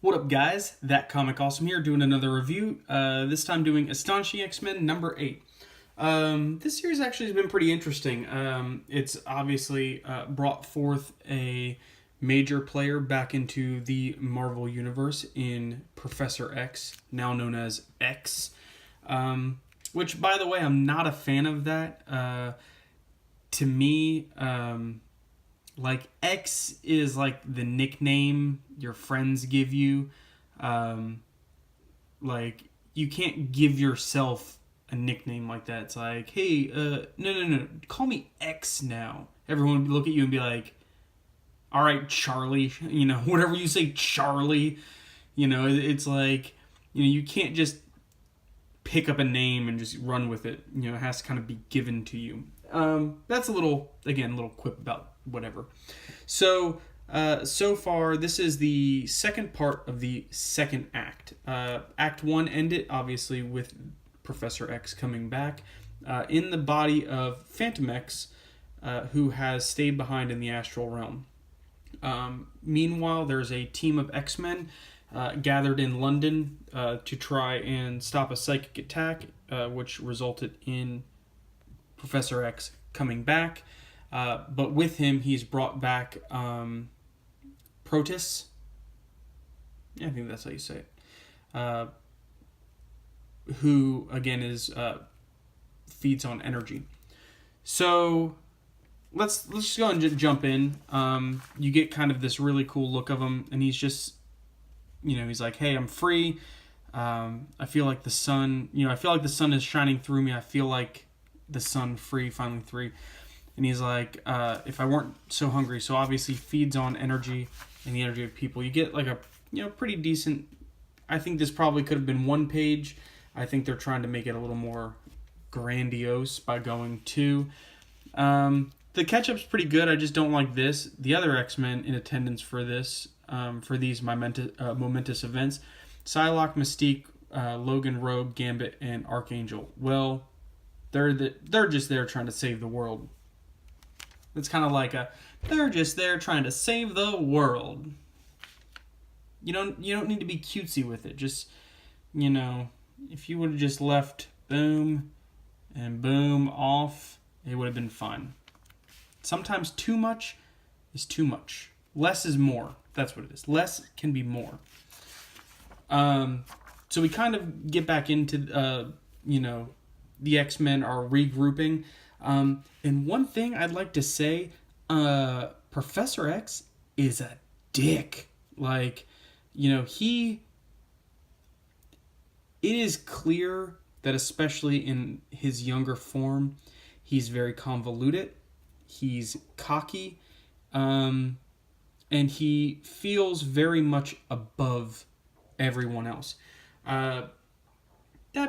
What up, guys? That Comic Awesome here, doing another review. This time doing Astonishing X-Men number 8. This series actually has been pretty interesting. It's obviously brought forth a major player back into the Marvel Universe in Professor X, now known as X. Which, by the way, I'm not a fan of that. To me, like X is like the nickname your friends give you. Like you can't give yourself a nickname like that. It's like, hey, no, call me X now. Everyone would look at you and be like, all right, Charlie. You know, whatever you say, Charlie. You know, it's like, you can't just pick up a name and just run with it. You know, it has to kind of be given to you. That's a little quip about whatever. So, so far, this is the second part of the second act. Act 1 ended, obviously, with Professor X coming back in the body of Phantom X, who has stayed behind in the astral realm. Meanwhile, there's a team of X-Men gathered in London to try and stop a psychic attack, which resulted in Professor X coming back. But with him, he's brought back Protus. Yeah, I think that's how you say it. Who, again, is feeds on energy. So let's just go and jump in. You get kind of this really cool look of him, and he's just, he's like, hey, I'm free. I feel like the sun, I feel like the sun is shining through me. I feel like the sun finally free. And he's like, if I weren't so hungry. So obviously feeds on energy and the energy of people. You get like a, pretty decent, I think this probably could have been one page. I think they're trying to make it a little more grandiose by going two. The catch-up's pretty good. I just don't like this. The other X-Men in attendance for this, for these momentous events, Psylocke, Mystique, Logan, Rogue, Gambit, and Archangel. Well, they're just there trying to save the world. It's kind of like they're just there trying to save the world. You don't need to be cutesy with it. Just, if you would have just left boom and boom off, it would have been fine. Sometimes too much is too much. Less is more. That's what it is. Less can be more. So we kind of get back into, the X-Men are regrouping. And one thing I'd like to say, Professor X is a dick. Like, it is clear that especially in his younger form, he's very convoluted. He's cocky. And he feels very much above everyone else. That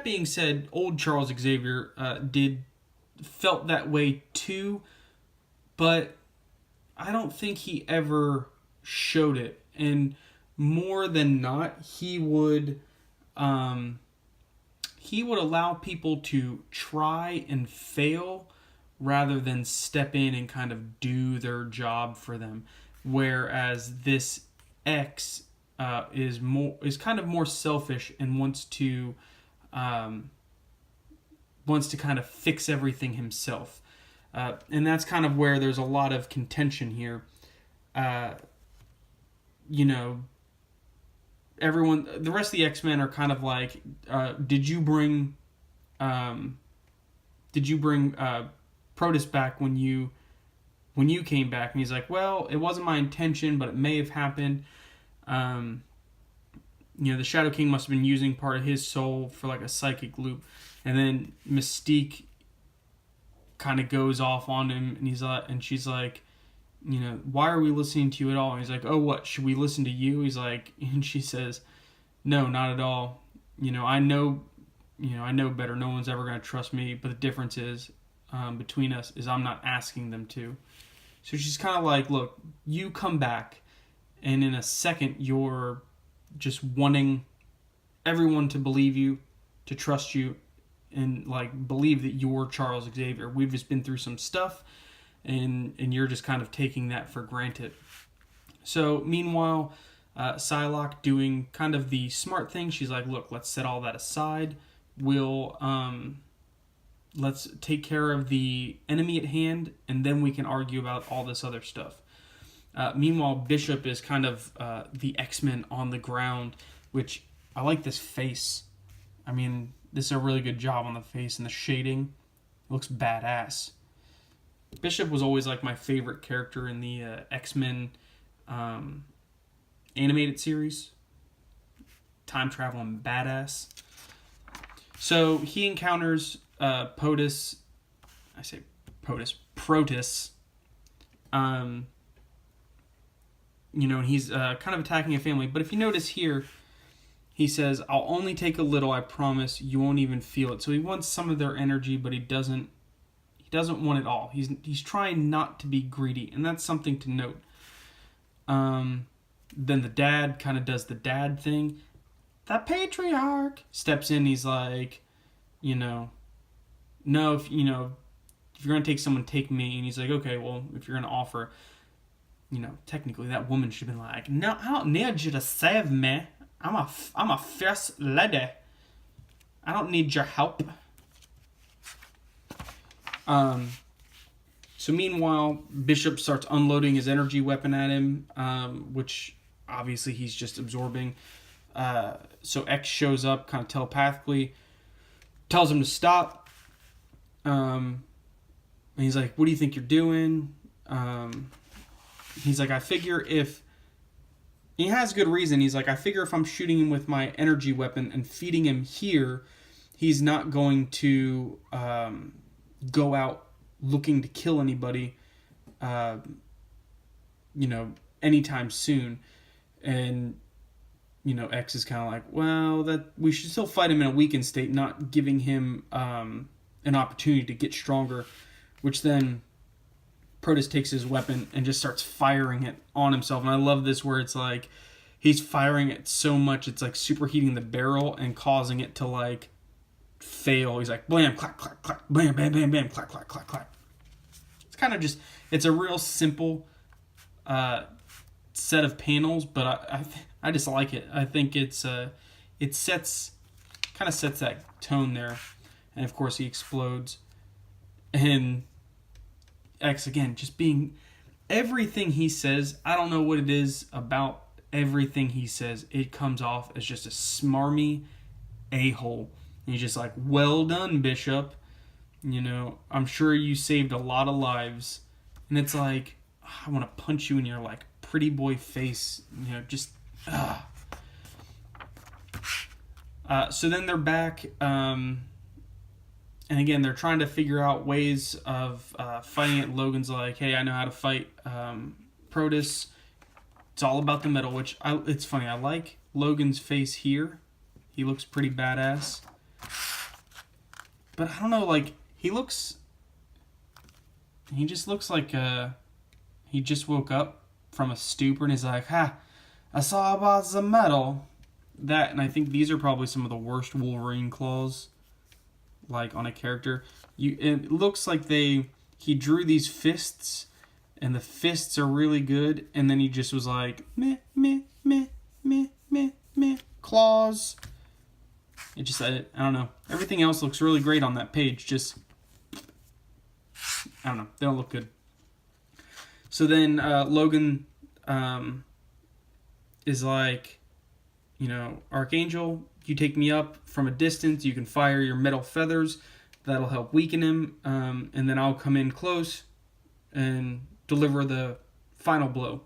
being said, old Charles Xavier felt that way too, but I don't think he ever showed it. And more than not, he would allow people to try and fail rather than step in and kind of do their job for them. Whereas this X is kind of more selfish and wants to kind of fix everything himself. And that's kind of where there's a lot of contention here. Everyone, the rest of the X-Men are kind of like, did you bring Protus back when you came back? And he's like, well, it wasn't my intention, but it may have happened. The Shadow King must have been using part of his soul for like a psychic loop. And then Mystique kind of goes off on him, and she's like, why are we listening to you at all? And he's like, oh, what, should we listen to you? He's like, and she says, no, not at all. I know better. No one's ever going to trust me. But the difference is, between us, is I'm not asking them to. So she's kind of like, look, you come back, and in a second, you're just wanting everyone to believe you, to trust you, and like believe that you're Charles Xavier. We've just been through some stuff, and you're just kind of taking that for granted. So meanwhile, Psylocke doing kind of the smart thing. She's like, look, let's set all that aside. Let's take care of the enemy at hand, and then we can argue about all this other stuff. Meanwhile, Bishop is kind of the X-Men on the ground, which I like this face. I mean, this is a really good job on the face and the shading. It looks badass. Bishop was always like my favorite character in the X-Men animated series. Time traveling badass. So he encounters Protus. And he's kind of attacking a family. But if you notice here, he says, I'll only take a little, I promise. You won't even feel it. So he wants some of their energy, but he doesn't want it all. He's trying not to be greedy, and that's something to note. Then the dad kind of does the dad thing. The patriarch steps in. He's like, no, if you're going to take someone, take me. And he's like, okay, well, if you're going to offer, technically that woman should have been like, no, I don't need you to save me. I'm a first lady. I don't need your help. So meanwhile, Bishop starts unloading his energy weapon at him, which obviously he's just absorbing. So X shows up kind of telepathically, tells him to stop. And he's like, what do you think you're doing? He's like, I figure if... He has good reason. He's like, I figure if I'm shooting him with my energy weapon and feeding him here, he's not going to go out looking to kill anybody, anytime soon. And, X is kind of like, well, that we should still fight him in a weakened state, not giving him an opportunity to get stronger, which then Protus takes his weapon and just starts firing it on himself. And I love this where it's like he's firing it so much it's like superheating the barrel and causing it to like fail. He's like blam, clack, clack, clack, bam, bam, bam, bam, clack, clack, clack, clack. It's kind of just, it's a real simple set of panels, but I just like it. I think it sets that tone there. And of course he explodes. And X, again, just being... Everything he says, I don't know what it is about everything he says. It comes off as just a smarmy a-hole. And he's just like, well done, Bishop. I'm sure you saved a lot of lives. And it's like, I want to punch you in your, like, pretty boy face. Just... So then they're back... And again, they're trying to figure out ways of fighting it. Logan's like, hey, I know how to fight Protus. It's all about the metal, which it's funny. I like Logan's face here. He looks pretty badass. But I don't know, like, he just looks like he just woke up from a stupor and he's like, I saw about the metal. That, and I think these are probably some of the worst Wolverine claws like on a character. It looks like he drew these fists, and the fists are really good, and then he just was like meh meh meh meh meh meh claws. It just, I don't know. Everything else looks really great on that page. Just, I don't know. They don't look good. So then Logan is like, Archangel, you take me up from a distance. You can fire your metal feathers. That'll help weaken him. And then I'll come in close and deliver the final blow.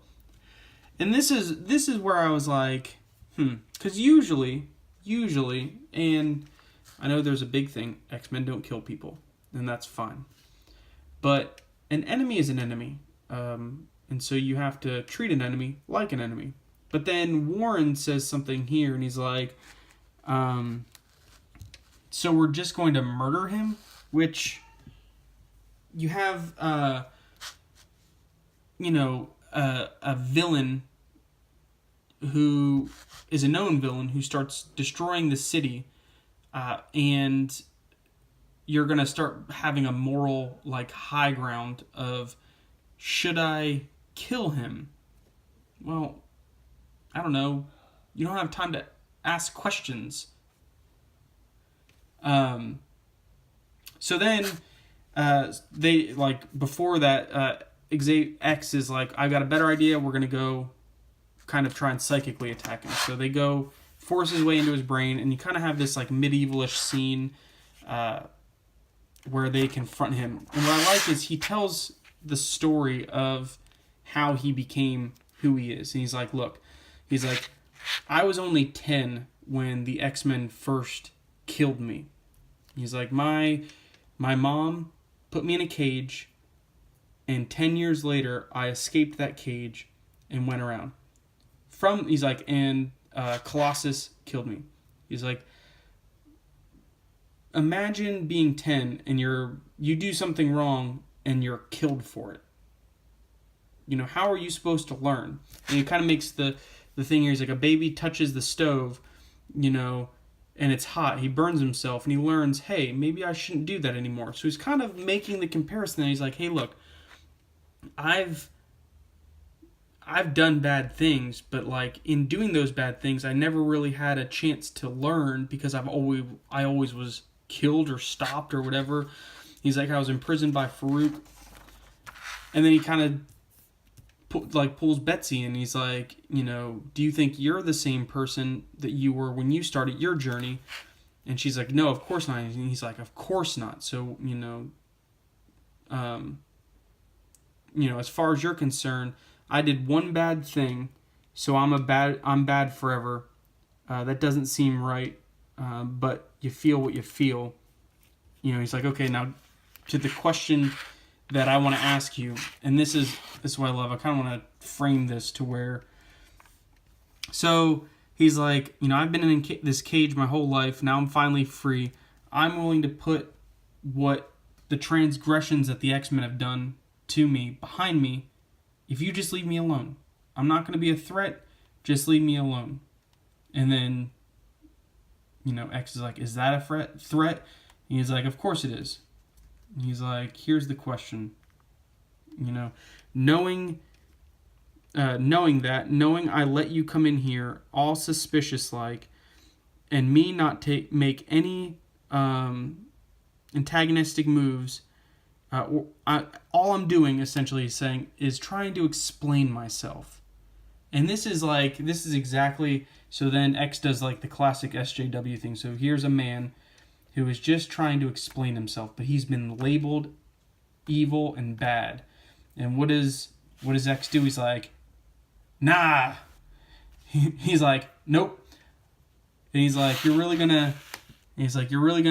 And this is where I was like, because usually, and I know there's a big thing, X-Men don't kill people, and that's fine. But an enemy is an enemy. And so you have to treat an enemy like an enemy. But then Warren says something here, and he's like, so we're just going to murder him? Which, you have, a villain who is a known villain who starts destroying the city, and you're going to start having a moral, high ground of, should I kill him? Well, I don't know, you don't have time to ask questions. So then, they, like, before that, X is like, I got a better idea, we're gonna go kind of try and psychically attack him. So they go, force his way into his brain, and you kind of have this, like, medievalish scene, where they confront him. And what I like is he tells the story of how he became who he is. And he's like, look, he's like, I was only 10 when the X-Men first killed me. He's like, my mom put me in a cage, and 10 years later, I escaped that cage and went around. He's like, and Colossus killed me. He's like, imagine being 10 and you do something wrong and you're killed for it. You know, how are you supposed to learn? And it kind of makes the thing here is like a baby touches the stove, you know, and it's hot. He burns himself and he learns, hey, maybe I shouldn't do that anymore. So he's kind of making the comparison. And he's like, hey, look, I've done bad things, but like in doing those bad things, I never really had a chance to learn because I always was killed or stopped or whatever. He's like, I was imprisoned by Farouk. And then he kind of pulls Betsy and he's like, you know, do you think you're the same person that you were when you started your journey? And she's like, no, of course not. And he's like, of course not. So, you know, as far as you're concerned, I did one bad thing, so I'm bad forever. That doesn't seem right. But you feel what you feel. You know, he's like, okay, now to the question that I want to ask you, and this is what I love. I kind of want to frame this to where. So he's like, you know, I've been in this cage my whole life. Now I'm finally free. I'm willing to put what the transgressions that the X-Men have done to me behind me, if you just leave me alone. I'm not going to be a threat. Just leave me alone. And then, you know, X is like, is that a threat? And he's like, of course it is. And he's like, here's the question. You know, knowing I let you come in here all suspicious like, and me not make any antagonistic moves. All I'm doing essentially is trying to explain myself. And this is exactly, so then X does like the classic SJW thing. So here's a man who is just trying to explain himself, but he's been labeled evil and bad. And what does X do? He's like, nah. He's like, nope. And he's like, you're really gonna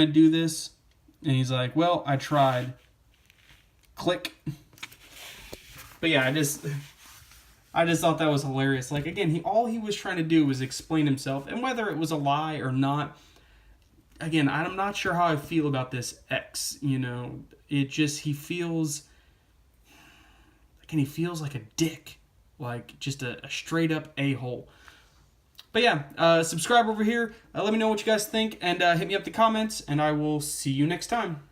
do this? And he's like, well, I tried. Click. But yeah, I just thought that was hilarious. Like, again, all he was trying to do was explain himself, and whether it was a lie or not, again, I'm not sure how I feel about this X. You know, he feels like a dick, like just a straight up a-hole. But yeah, subscribe over here. Let me know what you guys think, and hit me up in the comments, and I will see you next time.